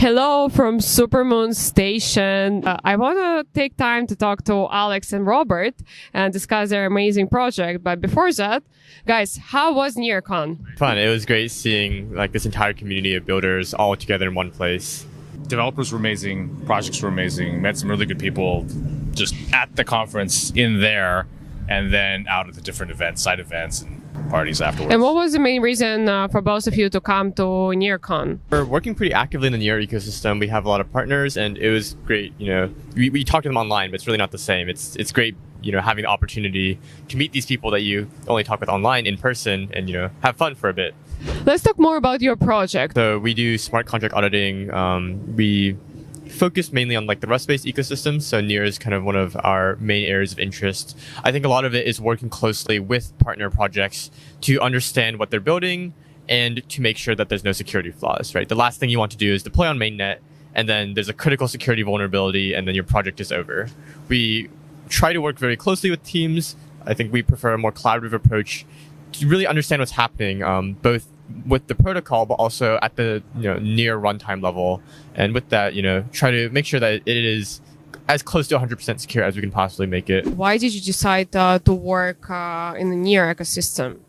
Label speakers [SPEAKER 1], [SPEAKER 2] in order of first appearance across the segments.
[SPEAKER 1] Hello from Supermoon Station. I want to take time to talk to Alex and Robert and discuss their amazing project. But before that, guys, how was NEARCON?
[SPEAKER 2] Fun. It was great seeing like this entire community of builders all together in one place.
[SPEAKER 3] Developers were amazing, projects were amazing, met some really good people just at the conference in there, and then out at the different events, side events and parties afterwards.
[SPEAKER 1] And what was the main reason for both of you to come to NEARCON?
[SPEAKER 2] We're working pretty actively in the NEAR ecosystem. We have a lot of partners, and it was great. We talk to them online, but it's really not the same. It's great, having the opportunity to meet these people that you only talk with online in person, and have fun for a bit.
[SPEAKER 1] Let's talk more about your project.
[SPEAKER 2] So we do smart contract auditing. We focus mainly on like the Rust-based ecosystem. So NEAR is kind of one of our main areas of interest. I think a lot of it is working closely with partner projects to understand what they're building and to make sure that there's no security flaws, right? The last thing you want to do is deploy on mainnet, and then there's a critical security vulnerability, and then your project is over. We try to work very closely with teams. I think we prefer a more collaborative approach to really understand what's happening, both with the protocol, but also at the NEAR runtime level. And with that, try to make sure that it is as close to 100% secure as we can possibly make it.
[SPEAKER 1] Why did you decide to work in the NEAR ecosystem?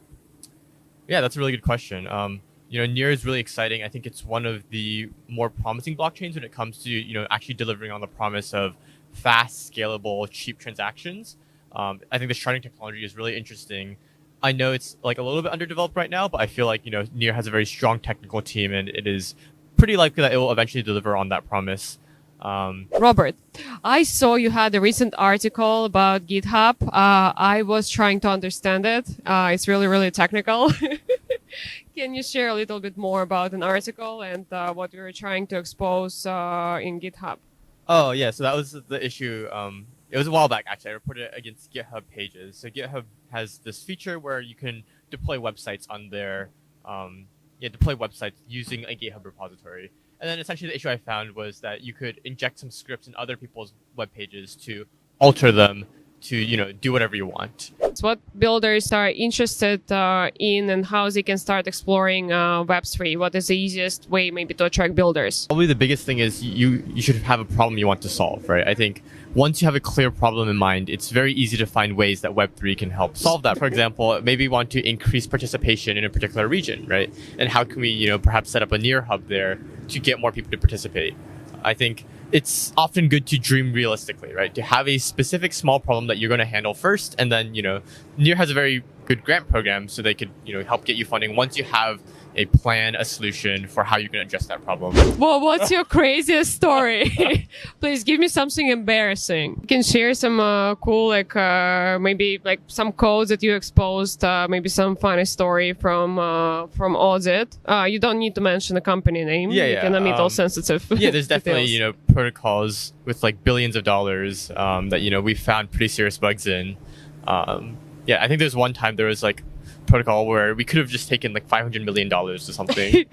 [SPEAKER 2] Yeah, that's a really good question. NEAR is really exciting. I think it's one of the more promising blockchains when it comes to actually delivering on the promise of fast, scalable, cheap transactions. I think the sharding technology is really interesting. I know it's like a little bit underdeveloped right now, but I feel like NEAR has a very strong technical team, and it is pretty likely that it will eventually deliver on that promise.
[SPEAKER 1] Robert, I saw you had a recent article about GitHub. I was trying to understand it. It's really, really technical. Can you share a little bit more about an article and what you were trying to expose in GitHub?
[SPEAKER 2] Oh, yeah. So that was the issue. It was a while back, actually. I reported it against GitHub pages. So GitHub has this feature where you can deploy websites on their, deploy websites using a GitHub repository. And then essentially the issue I found was that you could inject some scripts in other people's web pages to alter them to, do whatever you want.
[SPEAKER 1] So what builders are interested in and how they can start exploring Web3? What is the easiest way maybe to attract builders?
[SPEAKER 2] Probably the biggest thing is you should have a problem you want to solve, right? I think once you have a clear problem in mind, it's very easy to find ways that Web3 can help solve that. For example, maybe we want to increase participation in a particular region, right? And how can we, perhaps set up a NEAR hub there to get more people to participate? I think it's often good to dream realistically, right? To have a specific small problem that you're going to handle first, and then, NEAR has a very good grant program, so they could, help get you funding once you have a plan, a solution for how you can address that problem.
[SPEAKER 1] Well, what's your craziest story? Please give me something embarrassing. You can share some cool, maybe like some codes that you exposed, maybe some funny story from Audit. You don't need to mention the company name.
[SPEAKER 2] Yeah.
[SPEAKER 1] You can omit all sensitive
[SPEAKER 2] Yeah, there's definitely,
[SPEAKER 1] details.
[SPEAKER 2] protocols with like billions of dollars that, we found pretty serious bugs in. I think there's one time there was like protocol where we could have just taken like $500 million or something,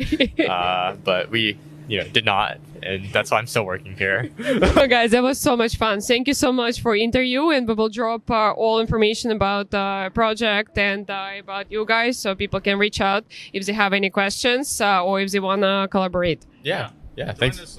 [SPEAKER 2] but we did not, and that's why I'm still working here.
[SPEAKER 1] Well, guys, that was so much fun. Thank you so much for interview, and we will drop all information about the project and about you guys, so people can reach out if they have any questions or if they want to collaborate.
[SPEAKER 2] Yeah, thanks.